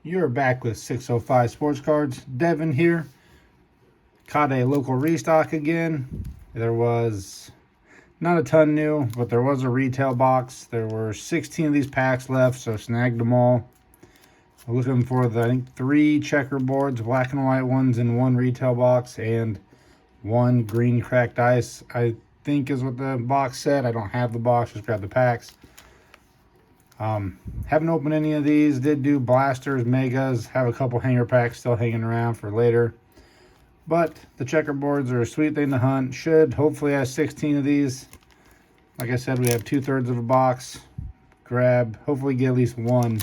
You're back with 605 Sports Cards. Devin here. Caught a local restock again. There was not a ton new, but there was a retail box. There were 16 of these packs left, so snagged them all. I'm looking for the, I think, 3 checkerboards, black and white ones in one retail box, and 1 green cracked ice, I think is what the box said. I don't have the box, just grabbed the packs. Haven't opened any of these. Did do blasters, megas, have a couple hanger packs still hanging around for later. But the checkerboards are a sweet thing to hunt. Should hopefully have 16 of these. Like I said, we have 2/3 of a box. Grab, hopefully get at least 1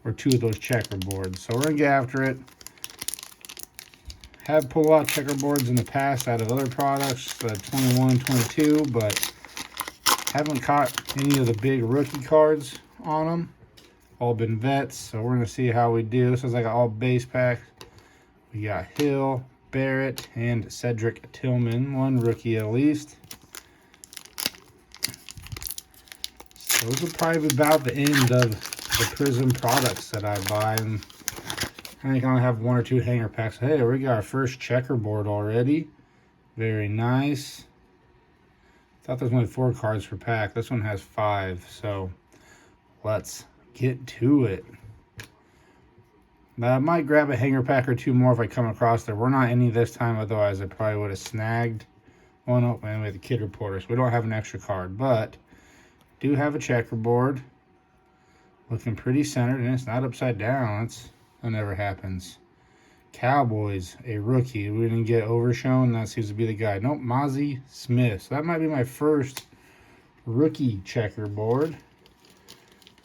or 2 of those checkerboards. So we're gonna get after it. Have pulled a lot of checkerboards in the past out of other products, 21, 22, but haven't caught any of the big rookie cards on them. All been vets, so we're gonna see how we do. This is like an all base pack. We got Hill, Barrett, and Cedric Tillman, 1 rookie at least. So this will probably be about the end of the Prizm products that I buy. And I think I only have 1 or 2 hanger packs. Hey, we got our first checkerboard already. Very nice. Thought there was only 4 cards per pack. This one has 5, so let's get to it. Now, I might grab a hanger pack or 2 more if I come across there. We're not any this time, otherwise I probably would have snagged one open with the kid reporter. So we don't have an extra card, but do have a checkerboard. Looking pretty centered, and it's not upside down. That never happens. Cowboys, a rookie. We didn't get overshown. That seems to be the guy. Nope, Mozzie Smith. So that might be my first rookie checkerboard.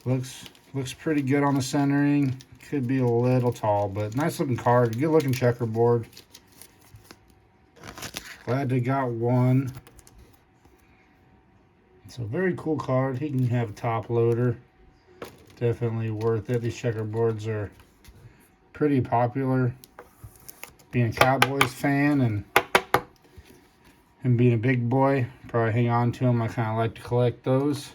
Looks pretty good on the centering. Could be a little tall, but nice looking card. Good looking checkerboard. Glad they got 1. So very cool card. He can have a top loader. Definitely worth it. These checkerboards are pretty popular. Being a Cowboys fan and being a big boy, probably hang on to them. I kind of like to collect those.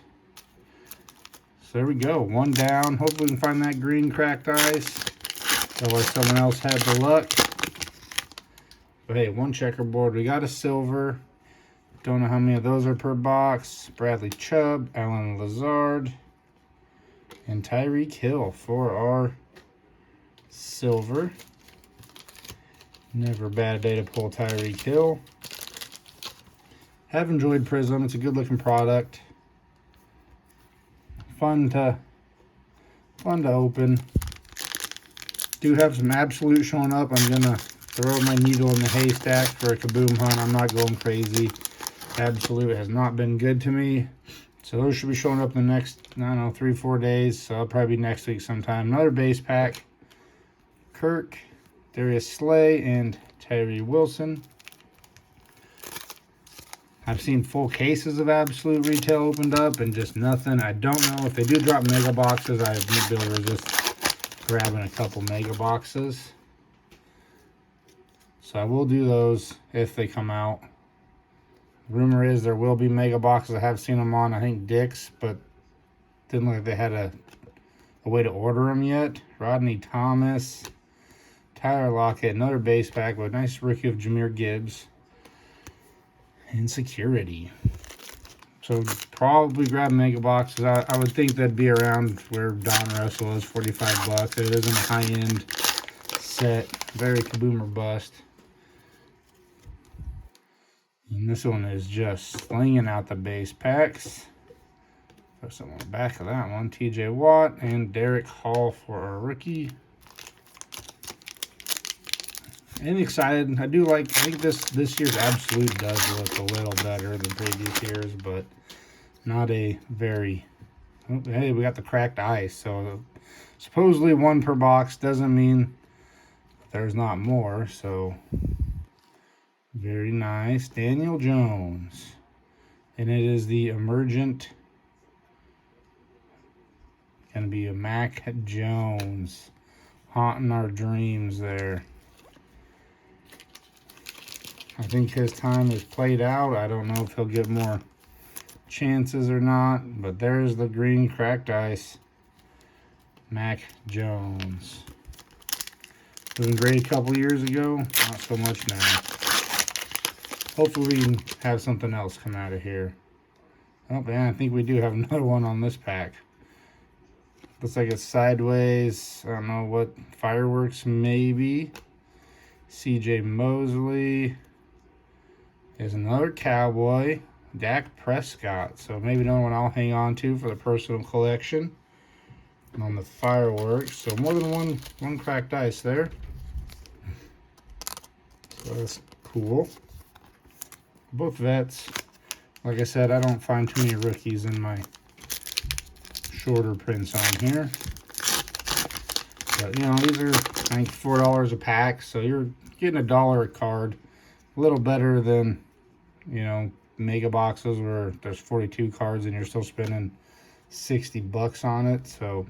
So there we go, 1 down. Hopefully we can find that green cracked ice. Otherwise someone else had the luck. But hey, 1 checkerboard. We got a silver. Don't know how many of those are per box. Bradley Chubb, Alan Lazard, and Tyreek Hill for our silver. Never a bad day to pull Tyreek Hill. Have enjoyed Prizm. It's a good looking product. Fun to open. Do have some absolute showing up. I'm gonna throw my needle in the haystack for a kaboom hunt. I'm not going crazy. Absolute has not been good to me. So those should be showing up in the next, I don't know, 3-4 days. So I'll probably be next week sometime. Another base pack. Kirk, Darius Slay, and Tyree Wilson. I've seen full cases of absolute retail opened up and just nothing. I don't know if they do drop mega boxes. I won't be able to resist grabbing a couple mega boxes. So I will do those if they come out. Rumor is there will be mega boxes. I have seen them on, I think, Dick's, but didn't look like they had a way to order them yet. Rodney Thomas, Tyler Lockett, another base pack with a nice rookie of Jahmyr Gibbs. And security. So probably grab mega boxes. I would think that'd be around where Don Russell is, 45 bucks. It isn't a high-end set. Very kaboom or bust. And this one is just slinging out the base packs. Put some on the back of that one. TJ Watt and Derek Hall for our rookie. And excited. I think this year's absolute does look a little better than previous years, but not a very. Oh, hey, we got the cracked ice. So supposedly 1 per box doesn't mean there's not more. So very nice. Daniel Jones, and it is the emergent. Gonna be a Mac Jones, haunting our dreams there. I think his time is played out. I don't know if he'll get more chances or not, but there's the green cracked ice. Mac Jones. Wasn't great a couple years ago, not so much now. Hopefully we can have something else come out of here. Oh man, I think we do have another one on this pack. Looks like it's sideways. I don't know what, fireworks maybe. CJ Mosley. There's another Cowboy. Dak Prescott. So maybe another one I'll hang on to for the personal collection. And on the fireworks. So more than one cracked ice there. So that's cool. Both vets. Like I said, I don't find too many rookies in my shorter prints on here. But, you know, these are, I think, $4 a pack. So you're getting $1 a card. A little better than, you know, mega boxes where there's 42 cards and you're still spending $60 on it. So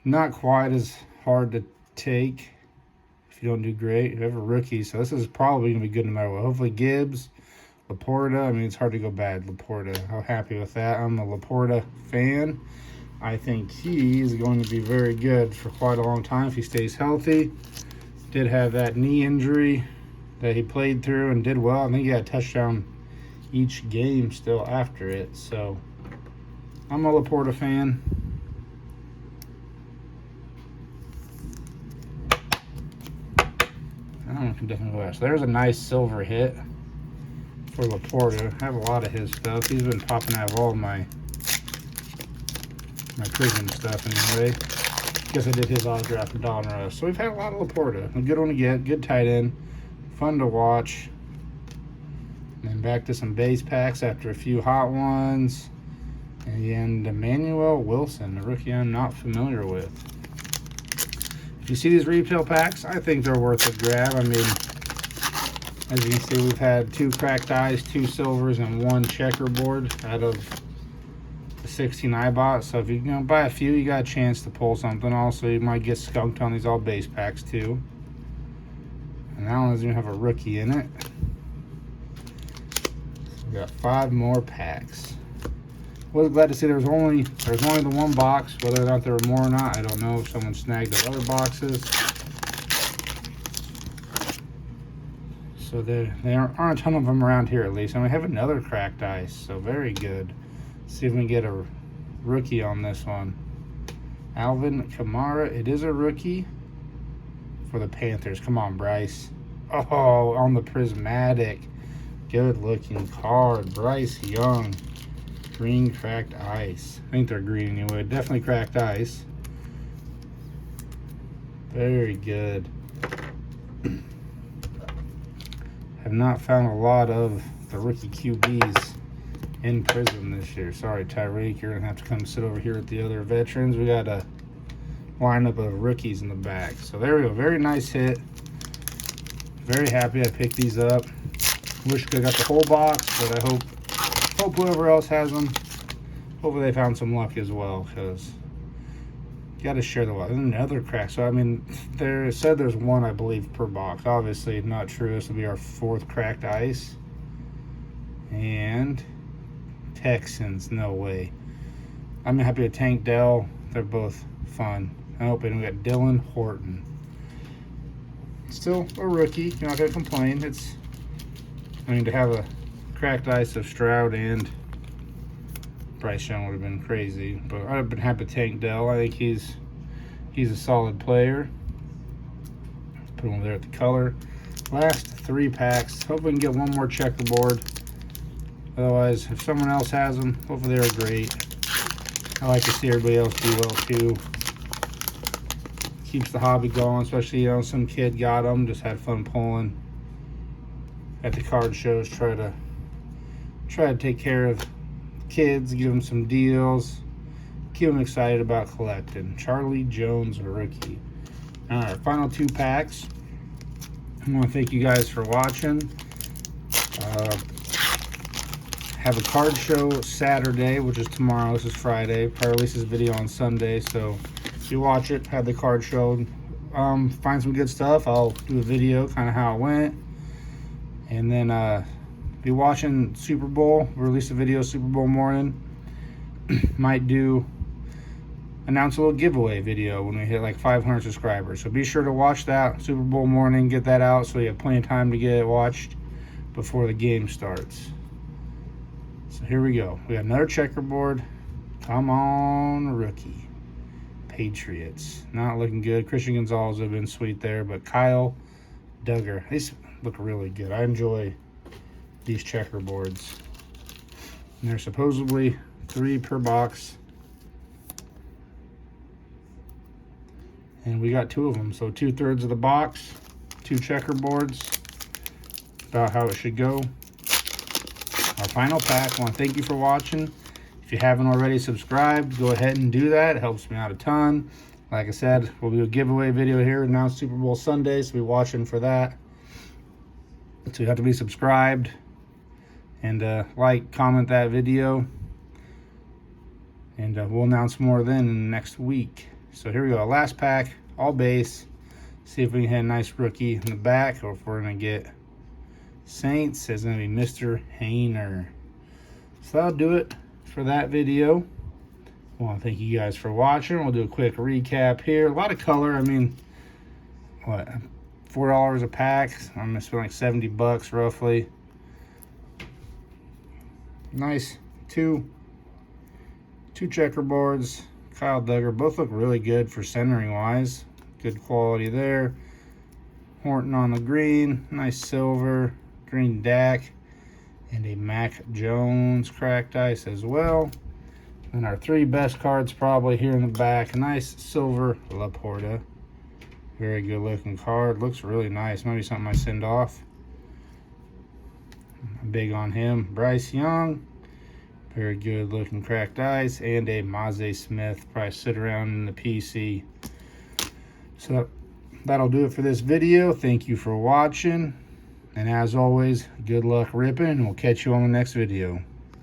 not quite as hard to take if you don't do great. You have a rookie, so this is probably going to be good no matter what. Hopefully Gibbs, Laporta. I mean, it's hard to go bad. Laporta, I'm happy with that. I'm a Laporta fan. I think he is going to be very good for quite a long time if he stays healthy. Did have that knee injury that he played through and did well. I think he had a touchdown each game still after it. So I'm a Laporta fan. I can definitely go out. So there's a nice silver hit for Laporta. I have a lot of his stuff. He's been popping out of all my Prizm stuff anyway. Guess I did his autograph for Don Russ. So we've had a lot of Laporta. A good one to get. Good tight end. Fun to watch. And then back to some base packs after a few hot ones. And Emmanuel Wilson, a rookie I'm not familiar with. If you see these retail packs, I think they're worth a grab. I mean, as you can see, we've had 2 cracked eyes, 2 silvers, and 1 checkerboard out of the 16 I bought. So if you buy a few, you got a chance to pull something. Also, you might get skunked on these all base packs too. And that one doesn't even have a rookie in it. So we got 5 more packs. Was glad to see there was only the 1 box. Whether or not there were more or not, I don't know. If someone snagged the other boxes. So there aren't a ton of them around here, at least. And we have another cracked ice, so very good. Let's see if we can get a rookie on this one. Alvin Kamara. It is a rookie for the Panthers. Come on, Bryce. Oh, on the prismatic. Good looking card. Bryce Young. Green cracked ice. I think they're green anyway. Definitely cracked ice. Very good. Have not found a lot of the rookie QBs in Prizm this year. Sorry, Tyreek. You're going to have to come sit over here with the other veterans. We got a lineup of rookies in the back. So there we go. Very nice hit. Very happy I picked these up. Wish I could have got the whole box, but I hope whoever else has them, hopefully they found some luck as well, because you got to share the luck. And another crack. So, I mean, it said there's 1, I believe, per box. Obviously, not true. This will be our 4th cracked ice. And Texans, no way. I'm happy with Tank Dell. They're both fun. I hope we got Dylan Horton. Still a rookie. You're not going to complain. To have a cracked ice of Stroud and Bryce Young would have been crazy, but I'd have been happy with Tank Dell. I think he's a solid player. Put him over there at the color. Last 3 packs. Hope we can get 1 more checkerboard. Otherwise, if someone else has them, hopefully they're great. I like to see everybody else do well too. Keeps the hobby going, especially some kid got them, just had fun pulling at the card shows. Try to take care of kids, give them some deals, keep them excited about collecting. Charlie Jones, a rookie. All right, final 2 packs. I want to thank you guys for watching. Have a card show Saturday, which is tomorrow. This is Friday. Probably release this video on Sunday, so if you watch it, have the card show. Find some good stuff. I'll do a video, kind of how it went. And then be watching Super Bowl. We'll release a video Super Bowl morning. Might do announce a little giveaway video when we hit like 500 subscribers. So be sure to watch that Super Bowl morning, get that out so you have plenty of time to get it watched before the game starts. So here we go. We got another checkerboard. Come on, rookie. Patriots. Not looking good. Christian Gonzalez would have been sweet there, but Kyle Duggar. These look really good. I enjoy these checkerboards. And they're supposedly 3 per box. And we got 2 of them. So 2/3 of the box, 2 checkerboards. About how it should go. Our final pack. I want to thank you for watching. If you haven't already subscribed, go ahead and do that. It helps me out a ton. Like I said, we'll do a giveaway video here now Super Bowl Sunday, so be watching for that. So you have to be subscribed and like, comment that video, and we'll announce more then in the next week. So here we go, last pack, all base. See if we can hit a nice rookie in the back, or if we're gonna get Saints. It's gonna be Mr. Hayner. So that'll do it for that video. I want to thank you guys for watching. We'll do a quick recap here. A lot of color. I mean, what, $4 a pack? I'm gonna spend like 70 bucks roughly. Nice two checkerboards. Kyle Duggar. Both look really good for centering wise. Good quality there. Horton on the green. Nice silver. Green Dak. And a Mac Jones cracked ice as well. And our 3 best cards probably here in the back. A nice silver Laporta. Very good looking card. Looks really nice. Maybe something I send off. I'm big on him. Bryce Young. Very good looking cracked ice. And a Maze Smith. Probably sit around in the PC. So that'll do it for this video. Thank you for watching. And as always, good luck ripping, and we'll catch you on the next video.